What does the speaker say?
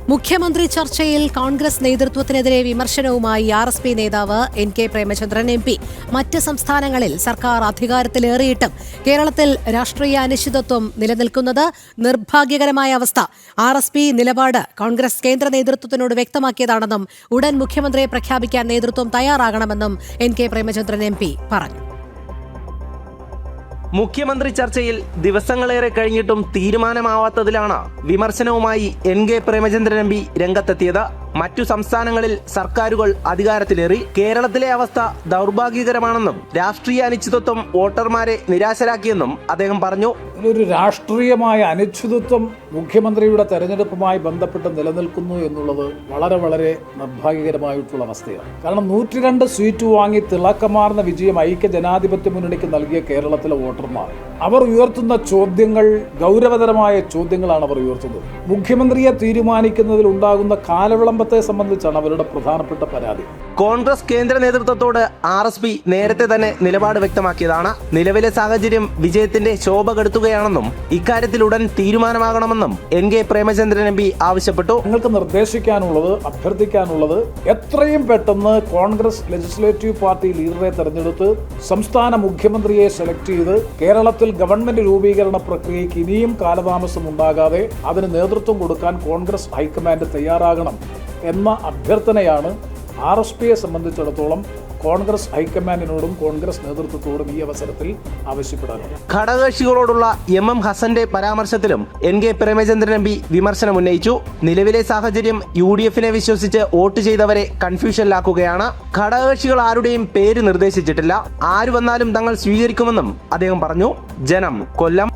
മുഖ്യമന്ത്രി ചർച്ചയിൽ കോൺഗ്രസ് നേതൃത്വത്തിനെതിരെ വിമർശനവുമായി ആർഎസ്പി നേതാവ് എൻ.കെ. പ്രേമചന്ദ്രൻ എം.പി. മറ്റ് സംസ്ഥാനങ്ങളിൽ സർക്കാർ അധികാരത്തിലേറിയിട്ടും കേരളത്തിൽ രാഷ്ട്രീയ അനിശ്ചിതത്വം നിലനിൽക്കുന്നത് നിർഭാഗ്യകരമായ അവസ്ഥ. ആർഎസ്പി നിലപാട് കോൺഗ്രസ് കേന്ദ്ര നേതൃത്വത്തിനോട് വ്യക്തമാക്കിയതാണെന്നും ഉടൻ മുഖ്യമന്ത്രിയെ പ്രഖ്യാപിക്കാൻ നേതൃത്വം തയ്യാറാകണമെന്നും എൻ.കെ. പ്രേമചന്ദ്രൻ എം.പി. പറഞ്ഞു. മുഖ്യമന്ത്രി ചർച്ചയിൽ ദിവസങ്ങളേറെ കഴിഞ്ഞിട്ടും തീരുമാനമാവാത്തതിലാണ് വിമർശനവുമായി എൻ.കെ. പ്രേമചന്ദ്രൻ എം.പി. രംഗത്തെത്തിയത്. മറ്റു സംസ്ഥാനങ്ങളിൽ സർക്കാരുകൾ അധികാരത്തിലേറി. കേരളത്തിലെ അവസ്ഥ ദൗർഭാഗ്യകരമാണെന്നും രാഷ്ട്രീയ അനിശ്ചിതത്വം വോട്ടർമാരെ നിരാശരാക്കിയെന്നും അദ്ദേഹം പറഞ്ഞു. ഒരു രാഷ്ട്രീയമായ അനിശ്ചിതത്വം മുഖ്യമന്ത്രിയുടെ തെരഞ്ഞെടുപ്പുമായി ബന്ധപ്പെട്ട് നിലനിൽക്കുന്നു എന്നുള്ളത് വളരെ നിർഭാഗ്യകരമായിട്ടുള്ള അവസ്ഥയാണ്. കാരണം 102 സീറ്റ് വാങ്ങി തിളക്കമാർന്ന വിജയം ഐക്യ ജനാധിപത്യ മുന്നണിക്ക് നൽകിയ കേരളത്തിലെ വോട്ടർമാർ അവർ ഉയർത്തുന്ന ചോദ്യങ്ങൾ ഗൗരവതരമായ ചോദ്യങ്ങളാണ് അവർ ഉയർത്തുന്നത്. മുഖ്യമന്ത്രിയെ തീരുമാനിക്കുന്നതിൽ ഉണ്ടാകുന്ന കാലവിളംബത്തെ സംബന്ധിച്ചാണ് അവരുടെ പ്രധാനപ്പെട്ട പരാതി. കോൺഗ്രസ് കേന്ദ്ര നേതൃത്വത്തോട് ആർഎസ്പി നേരത്തെ തന്നെ നിലപാട് വ്യക്തമാക്കിയതാണ്. നിലവിലെ സാഹചര്യം വിജയത്തിന്റെ ശോഭ കെടുത്തുകയാണെന്നും ഇക്കാര്യത്തിൽ ഉടൻ തീരുമാനമാകണമെന്നും എൻ.കെ. പ്രേമചന്ദ്രൻ എം.പി. ആവശ്യപ്പെട്ടു. നിങ്ങൾക്ക് നിർദ്ദേശിക്കാനുള്ളത്, അഭ്യർത്ഥിക്കാനുള്ളത് എത്രയും പെട്ടെന്ന് കോൺഗ്രസ് ലെജിസ്ലേറ്റീവ് പാർട്ടി ലീഡറെ തെരഞ്ഞെടുത്ത് സംസ്ഥാന മുഖ്യമന്ത്രിയെ സെലക്ട് ചെയ്ത് കേരളത്തിൽ ഗവൺമെന്റ് രൂപീകരണ പ്രക്രിയയ്ക്ക് ഇനിയും കാലതാമസം ഉണ്ടാകാതെ അതിന് നേതൃത്വം കൊടുക്കാൻ കോൺഗ്രസ് ഹൈക്കമാൻഡ് തയ്യാറാകണം എന്ന അഭ്യർത്ഥനയാണ് ആർഎസ്പിയെ സംബന്ധിച്ചിടത്തോളം കോൺഗ്രസ് ഹൈക്കമാൻഡിനോടും കോൺഗ്രസ് നേതൃത്വത്തോടും ഈ അവസരത്തിൽ ആവശ്യപ്പെടാനുണ്ട്. ഘടകകക്ഷികളോടുള്ള എം ഹസന്റെ പരാമർശത്തിലും എൻ.കെ. പ്രേമചന്ദ്രൻ എം.പി. വിമർശനം ഉന്നയിച്ചു. നിലവിലെ സാഹചര്യം UDF-നെ വിശ്വസിച്ച് വോട്ട് ചെയ്തവരെ കൺഫ്യൂഷനിലാക്കുകയാണ്. ഘടകകക്ഷികൾ ആരുടെയും പേര് നിർദ്ദേശിച്ചിട്ടില്ല. ആര് വന്നാലും തങ്ങൾ സ്വീകരിക്കുമെന്നും അദ്ദേഹം പറഞ്ഞു. ജനം, കൊല്ലം.